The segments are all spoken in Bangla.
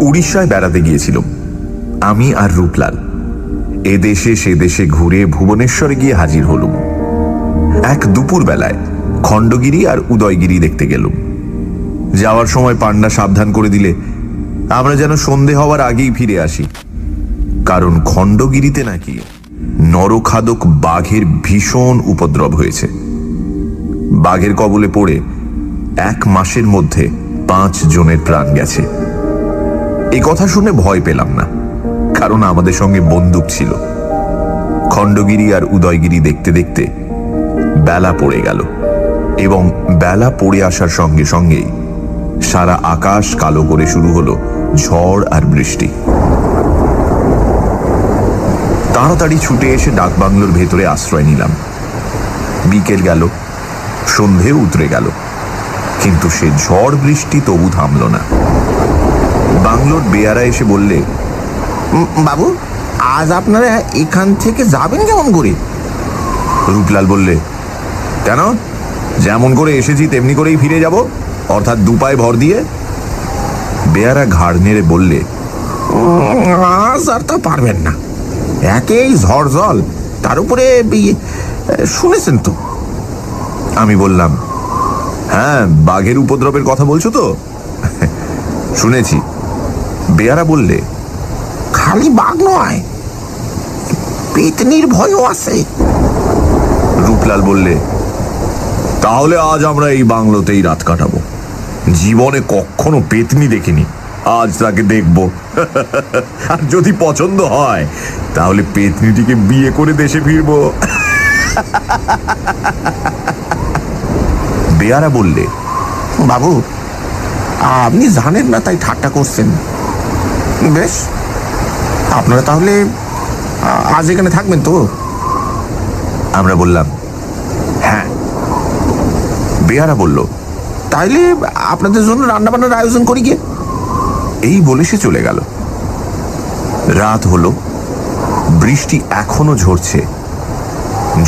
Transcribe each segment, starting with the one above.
উড়িষ্যায় বেড়াতে গিয়েছিলাম আমি আর রূপলাল। এদেশে সে দেশে ঘুরে ভুবনেশ্বরে গিয়ে হাজির হলুম। এক দুপুর বেলায় খণ্ডগিরি আর উদয়গিরি দেখতে গেলুম। যাওয়ার সময় পান্ডা সাবধান করে দিলে আমরা যেন সন্ধে হওয়ার আগেই ফিরে আসি, কারণ খণ্ডগিরিতে নাকি নরখাদক বাঘের ভীষণ উপদ্রব হয়েছে। বাঘের কবলে পড়ে 1 মাসের মধ্যে 5 জনের প্রাণ গেছে। এই কথা শুনে ভয় পেলাম না, কারণ আমাদের সঙ্গে বন্দুক ছিল। খণ্ডগিরি আর উদয়গিরি দেখতে দেখতে বেলা পড়ে গেল, এবং বেলা পড়ে আসার সঙ্গে সঙ্গেই সারা আকাশ কালো করে শুরু হলো ঝড় আর বৃষ্টি। তাড়াতাড়ি ছুটে এসে ডাকবাংলোর ভেতরে আশ্রয় নিলাম। বিকেল গেল, সন্ধে উতরে গেল, কিন্তু সে ঝড় বৃষ্টি তবু থামল না। বাংলোর বেয়ারা এসে বললে, বাবু, আজ আপনারা এখান থেকে যাবেন কেমন করে? রূপলাল বললে, কেন, যেমন করে এসেছি তেমনি করেই ফিরে যাব, অর্থাৎ 2 পায়ে ভর দিয়ে। বেয়ারা ঘাড় নেড়ে বললে, আজ আর তা পারবেন না, একেই ঝড় জল, তার উপরে শুনেছেন তো। আমি বললাম, হ্যাঁ, বাঘের উপদ্রবের কথা বলছো তো? শুনেছি। বেয়ারা বললে, খালি বাঘ নয়, পেতনির ভয়ও আছে। রূপলাল বললে, তাহলে আজ আমরা এই বাংলোতেই রাত কাটাবো। জীবনে কখনো পেতনি দেখিনি, আজ তাকে দেখব। আর যদি পছন্দ হয় তাহলে পেতনিটিকে বিয়ে করে দেশে ফিরবো। বেয়ারা বললে, বাবু, আপনি জানেন না তাই ঠাট্টা করছেন। বেশ, আপনারা তাহলে আজ এখানে থাকবেন তো? আমরা বললাম, হ্যাঁ। বেয়ারা বলল, তাইলে আপনাদের জন্য রান্না বান্নার আয়োজন করি গিয়ে। এই বলে সে চলে গেল। রাত হলো, বৃষ্টি এখনো ঝরছে,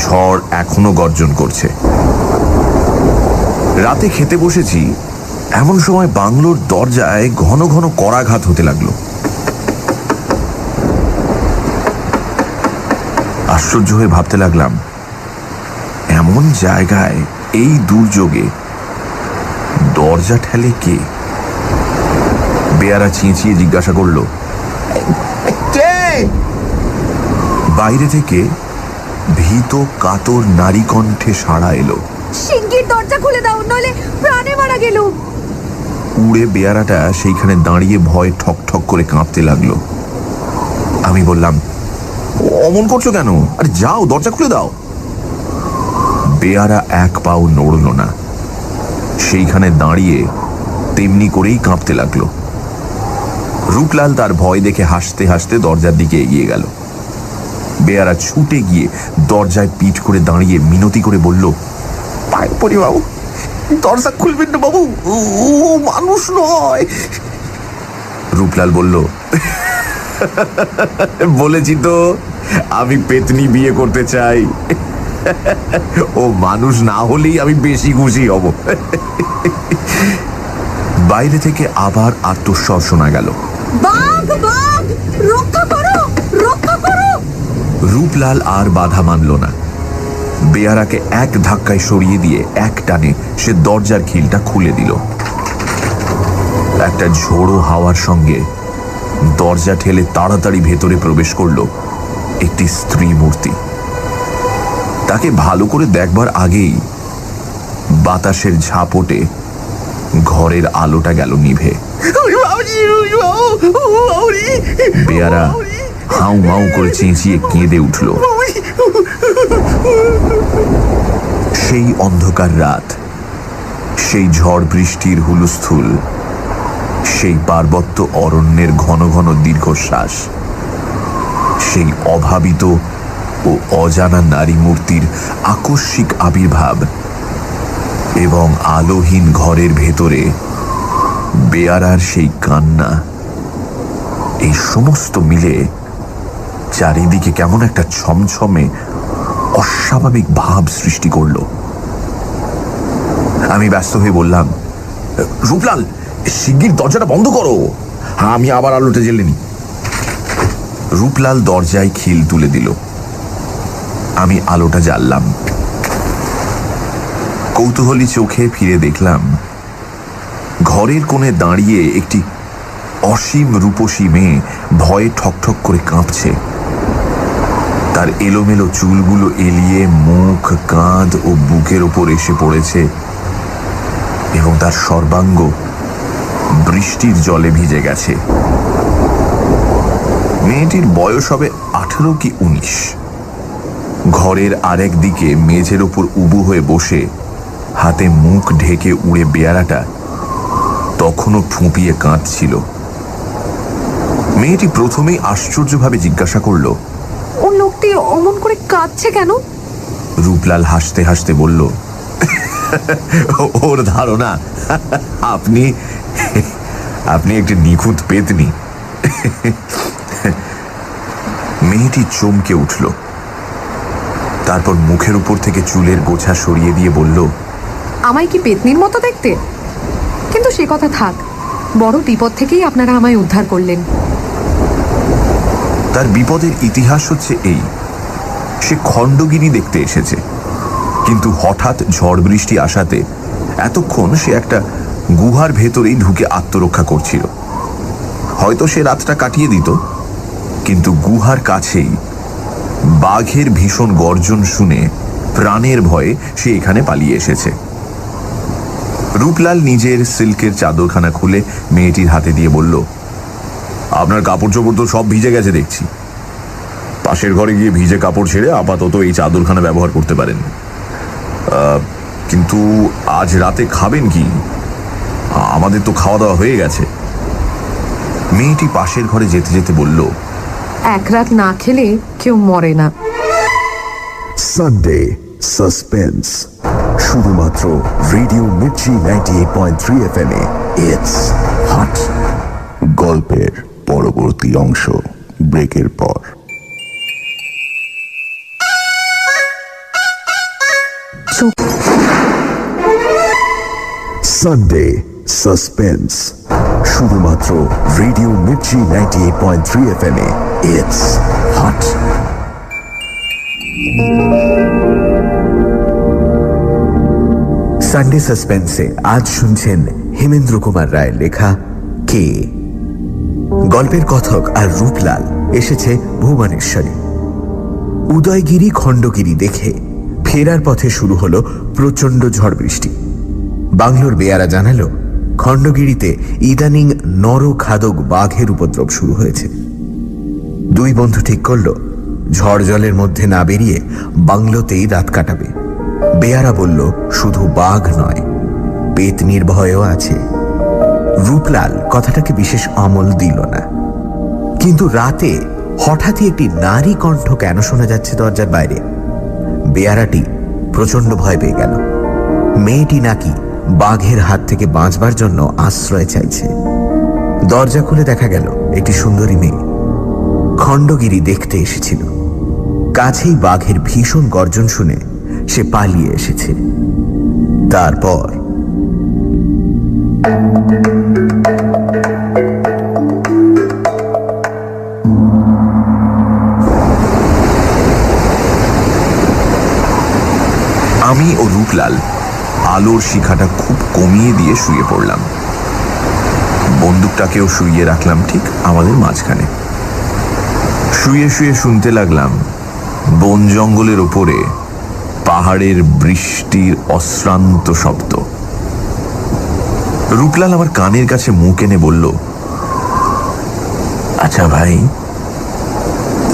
ঝড় এখনো গর্জন করছে। রাতে খেতে বসেছি, এমন সময় বাংলোর দরজায় ঘন ঘন করাঘাত হতে লাগলো। আশ্চর্য হয়ে ভাবতে লাগলাম, এমন জায়গায় এই দুর্যোগে দরজা ঠেলে কে? বেয়ারা চেঁচিয়ে জিজ্ঞাসা করলো, কে? বাইরে থেকে ভীত কাতর নারী কণ্ঠে সাড়া এলো, শিগগির দরজা খুলে দাও, নইলে প্রাণে মারা গেল। উড়ে বেয়ারাটা সেইখানে দাঁড়িয়ে ভয় ঠক ঠক করে কাঁপতে লাগলো। আমি বললাম, অমন করছো কেন? আরে যাও, দরজা খুলে দাও। বেয়ারা 1 পাও নড়ল না, সেইখানে দাঁড়িয়ে তেমনি করেই কাঁপতে লাগলো। রূপলাল তার ভয় দেখে হাসতে হাসতে দরজার দিকে এগিয়ে গেল। বেয়ারা ছুটে গিয়ে দরজায় পিঠ করে দাঁড়িয়ে মিনতি করে বলল, পায়ে পড়ি বাবু, দরজা খুলবেন না বাবু, ও মানুষ নয়। রূপলাল বলল, বলেছি তো আমি পেতনি বিয়ে করতে চাই। ও মানুষ না হলেই আমি বেশি খুশি হব। বাইরে থেকে আবার আর্তস্বর শোনা গেল, বাঘ, বাঘ, রক্ষা করো, রক্ষা করো। রূপলাল আর বাধা মানল না। বেয়ারাকে 1 ধাক্কায় সরিয়ে দিয়ে 1 টানে সে দরজার খিলটা খুলে দিল। একটা ঝোড়ো হাওয়ার সঙ্গে দরজা ঠেলে তাড়াতাড়ি ভেতরে প্রবেশ করল একটি স্ত্রী মূর্তি। তাকে ভালো করে দেখবার আগেই বাতাসের ঝাপটে ঘরের আলোটা গেল নিভে। বেয়ারা হাউ মাউ করে চেঁচিয়ে কেঁদে উঠল। সেই অন্ধকার রাত, সেই ঝড় বৃষ্টির হুলস্থুল, সেই পার্বত্য অরণ্যের ঘন ঘন দীর্ঘশ্বাস, সেই অভাবিত ও অজানা নারী মূর্তির আকস্মিক আবির্ভাব এবং আলোহীন ঘরের ভেতরে বেয়ারার সেই কান্না, এই সমস্ত মিলে চারিদিকে কেমন একটা ছমছমে অস্বাভাবিক ভাব সৃষ্টি করল। আমি ব্যস্ত হয়ে বললাম, রূপলাল, শিগগির দরজাটা বন্ধ করো, আমি আবার আলোটা জ্বেলে নিই। রূপলাল দরজায় খিল তুলে দিল। আমি আলোটা জ্বাললাম। কৌতূহলী চোখে ফিরে দেখলাম ঘরের কোণে দাঁড়িয়ে একটি অসীম রূপসী মেয়ে ভয়ে ঠকঠক করে কাঁপছে। তার এলোমেলো চুলগুলো এলিয়ে মুখ, কাঁধ ও বুকের ওপর এসে পড়েছে এবং তার সর্বাঙ্গ বৃষ্টির জলে ভিজে গেছে। মেয়েটির বয়স হবে 18 কি 19। ঘরের আরেক দিকে মেঝের ওপর উবু হয়ে বসে হাতে মুখ ঢেকে উড়ে বেয়ারাটা তখনও ফুঁপিয়ে কাঁদছিল। মেয়েটি প্রথমেই আশ্চর্যভাবে জিজ্ঞাসা করল, ও লোকটি অমন করে কাঁদছে কেন? রূপলাল হাসতে হাসতে বলল, ওর ধারণা আপনি আপনি একটি নিখুঁত পেতনি। মেয়েটি চমকে উঠল। তারপর মুখের উপর থেকে চুলের গোছা সরিয়ে দিয়ে বলল, আমায় কি পেতনির মতো দেখতে? কিন্তু সে কথা থাক, বড় বিপদ থেকেই আপনারা আমায় উদ্ধার করলেন। তার বিপদের ইতিহাস হচ্ছে এই, সে খণ্ডগিরি দেখতে এসেছে, কিন্তু হঠাৎ ঝড় বৃষ্টি আসাতে এতক্ষণ সে একটা গুহার ভেতরেই ঢুকে আত্মরক্ষা করছিল। হয়তো সে রাতটা কাটিয়ে দিত, কিন্তু গুহার কাছেই বাঘের ভীষণ গর্জন শুনে প্রাণের ভয়ে সে এখানে পালিয়ে এসেছে। রূপলাল নিজের সিল্কের চাদরখানা খুলে মেয়েটির হাতে দিয়ে বলল, আপনার কাপড় চোপড় তো সব ভিজে গেছে দেখছি। পাশের ঘরে গিয়ে ভিজে কাপড় ছেড়ে আপাতত এই চাদরখানা ব্যবহার করতে পারেন। কিন্তু আজ রাতে খাবেন কি? আমাদের তো খাওয়া দাওয়া হয়ে গেছে। মেয়েটি পাশের ঘরে যেতে যেতে বলল, এক রাত না খেলে কেউ মরে না। সানডে সাসপেন্স, শুধুমাত্র রেডিও মির্চি 98.3 FM এ। It's hot. গল্পের পরবর্তী অংশ ব্রেকের পর। সানডে সাসপেন্স, শুধুমাত্র রেডিও মির্চি 98.3 FM এ। It's hot. সানডে সাসপেন্সে আজ শুনছেন হেমেন্দ্র কুমার রায়ের লেখা কে। গল্পের কথক আর রূপলাল এসেছে ভুবনেশ্বরে। উদয়গিরি খণ্ডগিরি দেখে ফেরার পথে শুরু হলো প্রচণ্ড ঝড় বৃষ্টি। বাংলোর বেয়ারা জানালো খণ্ডগিরিতে ইদানিং নরখাদক বাঘের উপদ্রব শুরু হয়েছে। দুই বন্ধু ঠিক করল ঝড় জলের মধ্যে না বেরিয়ে বাংলোতেই রাত কাটাবে। বেয়ারা বলল শুধু বাঘ নয়, পেতনির ভয়ও আছে। রূপলাল কথাটাকে বিশেষ আমল দিল না, কিন্তু রাতে হঠাৎই একটি নারী কণ্ঠ কেন শোনা যাচ্ছে দরজার বাইরে। বেয়ারাটি প্রচন্ড ভয় পেয়ে গেল। মেয়েটি নাকি বাঘের হাত থেকে বাঁচবার জন্য আশ্রয় চাইছে। দরজা খুলে দেখা গেল একটি সুন্দরী মেয়ে খণ্ডগিরি দেখতে এসেছিল। কাছেই বাঘের ভীষণ গর্জন শুনে সে পালিয়ে এসেছে। তারপর আমি ও রূপলাল আলোর শিখাটা খুব কমিয়ে দিয়ে শুয়ে পড়লাম। বন্দুকটাকেও শুইয়ে রাখলাম ঠিক আমাদের মাঝখানে। শুয়ে শুয়ে শুনতে লাগলাম বন জঙ্গলের ওপরে পাহাড়ের বৃষ্টির অশ্রান্ত শব্দ। রূপলাল আমার কানের কাছে মুখ এনে বলল, আচ্ছা ভাই,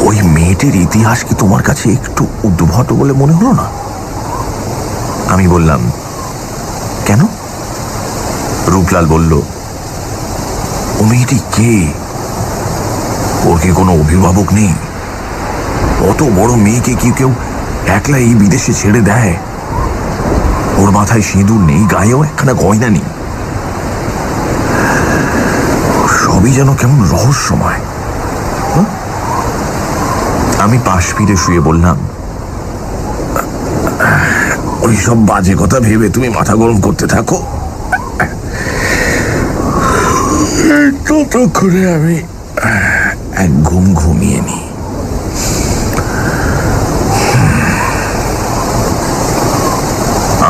ওই মেয়েটির ইতিহাস কি তোমার কাছে একটু উদ্ভট বলে মনে হলো না? আমি বললাম, কেন? রূপলাল বলল, ও মেয়েটি কে? ওর কি কোনো অভিভাবক নেই? অত বড় মেয়েকে কি কেউ একলা এই বিদেশে ছেড়ে দেয়? ওর মাথায় সিঁদুর নেই, গায়েও একখানা গয়না নেই। সবই যেন কেমন রহস্যময়। আমি পাশ ফিরে শুয়ে বললাম, ওই সব বাজে কথা ভেবে তুমি মাথা গরম করতে থাকো। ততক্ষণে আমি এক ঘুম ঘুমিয়ে নি।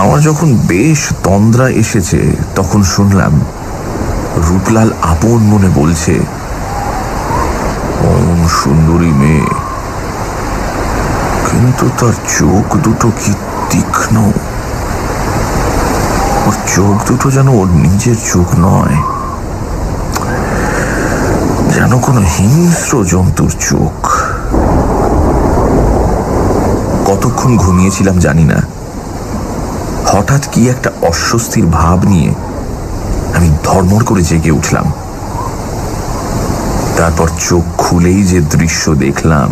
আমার যখন বেশ তন্দ্রা এসেছে তখন শুনলাম রূপলাল আপন মনে বলছে, অমন সুন্দরী মেয়ে, কিন্তু তার চোখ দুটো কি তীক্ষ্ণ। ওর চোখ দুটো যেন ওর নিজের চোখ নয়, যেন কোনো হিংস্র জন্তুর চোখ। কতক্ষণ ঘুমিয়েছিলাম জানি না, হঠাৎ কি একটা অস্বস্তির ভাব নিয়ে আমি ধর্মড় করে জেগে উঠলাম। তারপর চোখ খুলেই যে দৃশ্য দেখলাম,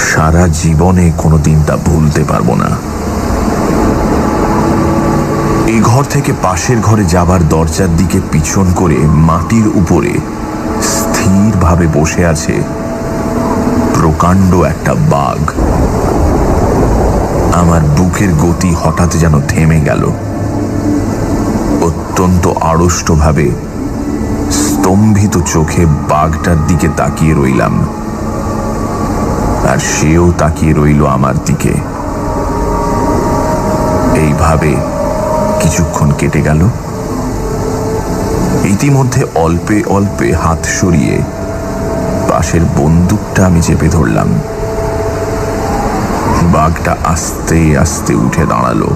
সারা জীবনে কোনোদিন তা ভুলতে পারবো না। এই ঘর থেকে পাশের ঘরে যাবার দরজার দিকে পিছন করে মাটির উপরে স্থিরভাবে বসে আছে প্রকাণ্ড একটা বাঘ। আমার বুকের গতি হঠাৎ যেন থেমে গেল। অত্যন্ত আড়ষ্টভাবে স্তম্ভিত চোখে বাঘটার দিকে তাকিয়ে রইলাম, আর সেও তাকিয়ে রইল আমার দিকে। এইভাবে কিছুক্ষণ কেটে গেল। ইতিমধ্যে অল্পে অল্পে হাত সরিয়ে পাশের বন্দুকটা আমি চেপে ধরলাম। বাঘটা আস্তে আস্তে উঠে দাঁড়ালো,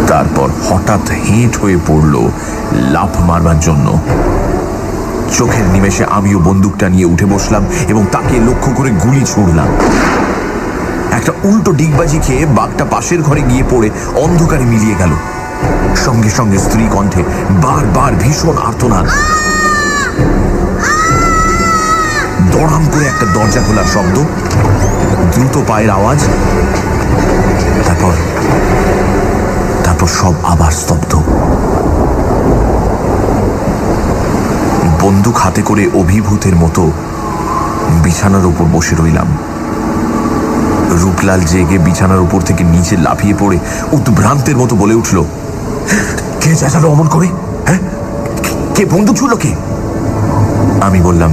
তারপর হঠাৎ হেঁট হয়ে পড়ল লাফ মারবার জন্য। চোখের নিমেষে আমিও বন্দুকটা নিয়ে উঠে বসলাম এবং তাকে লক্ষ্য করে গুলি ছুড়লাম। একটা উল্টো ডিগবাজি খেয়ে বাঘটা পাশের ঘরে গিয়ে পড়ে অন্ধকারে মিলিয়ে গেল। সঙ্গে সঙ্গে স্ত্রী কণ্ঠে বারবার ভীষণ আর্তনাদ। দড়াম করে একটা দরজা খোলার শব্দ, দ্রুত পায়ের আওয়াজ, তারপর সব আবার স্তব্ধ। বন্দুক হাতে করে অভিভূতের মতো বিছানার উপর বসে রইলাম। রূপলাল জেগে বিছানার উপর থেকে নিচে লাফিয়ে পড়ে উদ্ভ্রান্তের মতো বলে উঠল, কে চেঁচালো অমন করে? হ্যাঁ, কে বন্দুক ছুড়ল কে? আমি বললাম,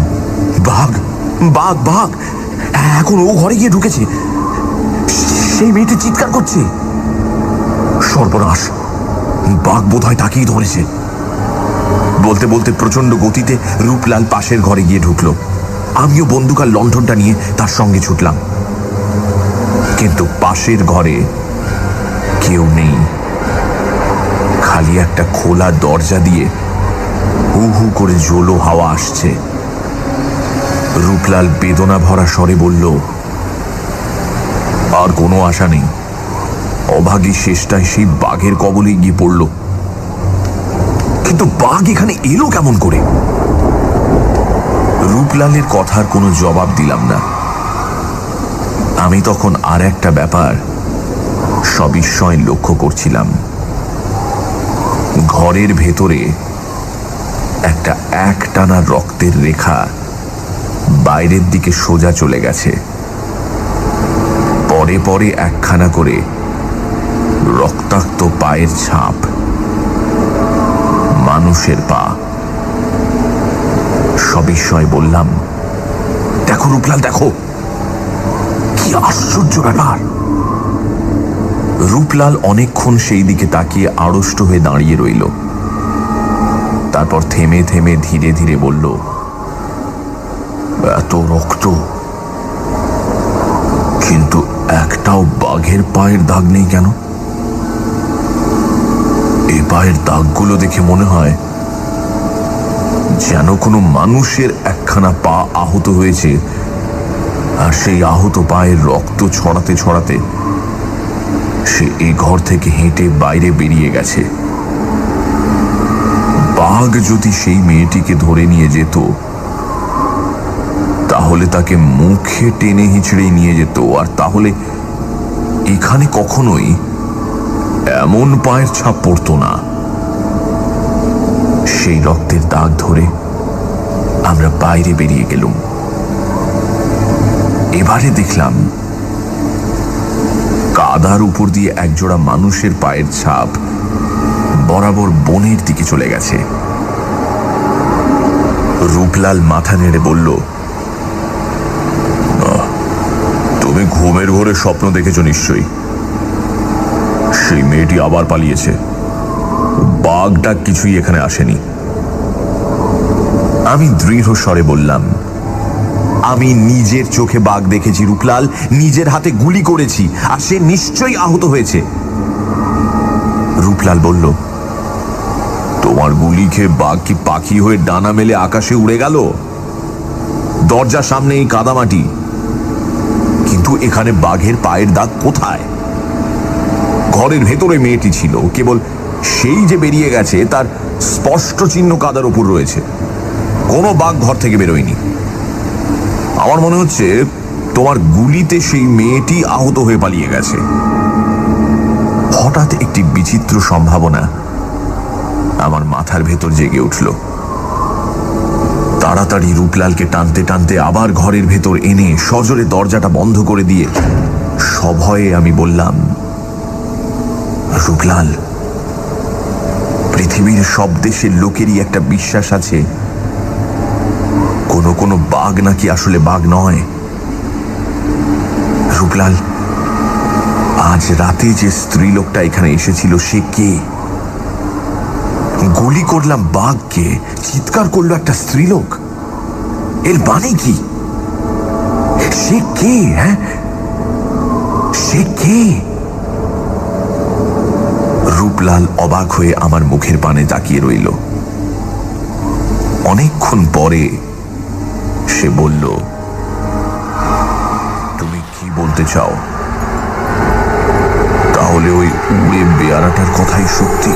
বাঘ বাঘ বাঘ, এখন ও ঘরে গিয়ে ঢুকেছে, সেই মেয়েটি চিৎকার করছে। সর্বনাশ, বাঘ বোধহয় তাকেই ধরেছে। বলতে বলতে প্রচন্ড গতিতে রূপলাল পাশের ঘরে গিয়ে ঢুকলো। আমিও বন্দুক আর লণ্ঠনটা নিয়ে তার সঙ্গে ছুটলাম, কিন্তু পাশের ঘরে কেউ নেই। খালি একটা খোলা দরজা দিয়ে হু হু করে জোলো হাওয়া আসছে। রূপলাল বেদনা ভরা স্বরে বলল, আর কোনো আশা নেই, অভাগী শেষটায় সেই বাঘের কবলে গিয়ে পড়ল। কিন্তু বাঘ এখানে এলো কেমন করে? রূপলালের কথার কোনো জবাব দিলাম না। আমি তখন আর একটা ব্যাপার সবিস্ময় লক্ষ্য করছিলাম। ঘরের ভেতরে একটা একটানা রক্তের রেখা বাইরের দিকে সোজা চলে গেছে। পরে পরে একখানা করে রক্তাক্ত পায়ের ছাপ, মানুষের পা। সবিস্ময় বললাম, দেখো রূপলাল, দেখো, কি আশ্চর্য ব্যাপার। রূপলাল অনেকক্ষণ সেই দিকে তাকিয়ে আড়ষ্ট হয়ে দাঁড়িয়ে রইল। তারপর থেমে থেমে ধীরে ধীরে বলল, এত রক্ত, কিন্তু একটাও বাঘের পায়ের দাগ নেই কেন? এই পায়ের দাগগুলো দেখে মনে হয় যেন কোনো মানুষের একখানা পা আহত হয়েছে, আর সেই আহত পায়ের রক্ত ছড়াতে ছড়াতে সে এই ঘর থেকে হেঁটে বাইরে বেরিয়ে গেছে। বাঘ যদি সেই মেয়েটিকে ধরে নিয়ে যেত, তাহলে তাকে মুখে টেনে হিঁচড়ে নিয়ে যেত, আর তাহলে এখানে কখনোই এমন পায়ের ছাপ পড়তো না। সেই রক্তের দাগ ধরে আমরা বাইরে বেরিয়ে গেলুম। এবারে দেখলাম কাদার উপর দিয়ে একজোড়া মানুষের পায়ের ছাপ বরাবর বনের দিকে চলে গেছে। রূপলাল মাথা নেড়ে বলল, তুমি ঘুমের ঘোরে স্বপ্ন দেখেছ নিশ্চয়ই। সেই মেয়েটি আবার পালিয়েছে। বাঘটা কিছুই এখানে আসেনি। আমি দৃঢ় স্বরে বললাম, আমি নিজের চোখে বাঘ দেখেছি রূপলাল, নিজের হাতে গুলি করেছি, আর সে নিশ্চয়ই আহত হয়েছে। রূপলাল বলল, তোমার গুলি খেয়ে বাঘ কি পাখি হয়ে ডানা মেলে আকাশে উড়ে গেল? দরজার সামনে এই কাদামাটি, কিন্তু এখানে বাঘের পায়ের দাগ কোথায়? ঘরের ভেতরে মেয়েটি ছিল, কেবল সেই যে বেরিয়ে গেছে তার স্পষ্ট চিহ্ন কাদার উপর রয়েছে। কোনো বাঘ ঘর থেকে বেরোয়নি। আমার মনে হচ্ছে তোমার গুলিতে সেই মেয়েটি আহত হয়ে পালিয়ে গেছে। হঠাৎ একটি বিচিত্র সম্ভাবনা আমার মাথার ভেতর জেগে উঠল। তাড়াতাড়ি রূপলালকে টানতে টানতে আবার ঘরের ভেতর এনে সজোরে দরজাটা বন্ধ করে দিয়ে সভয়ে আমি বললাম, রূপলাল, পৃথিবীর সব দেশের লোকেরই একটা বিশ্বাস আছে কোনো কোনো বাঘ নাকি আসলে বাঘ নয়। রূপলাল, আজ রাতে যে স্ত্রীলোকটা এখানে এসেছিল সে কে? গুলি করলাম বাঘকে, চিৎকার করলো একটা স্ত্রীলোক। এর মানে কি? সে কে? হ্যাঁ, সে কে? রূপলাল অবাক হয়ে আমার মুখের পানে তাকিয়ে রইল। অনেকক্ষণ পরে সে বলল, তুমি কি বলতে চাও? তাহলে ওই উড়ে বেয়ারাটার কথাই সত্যি?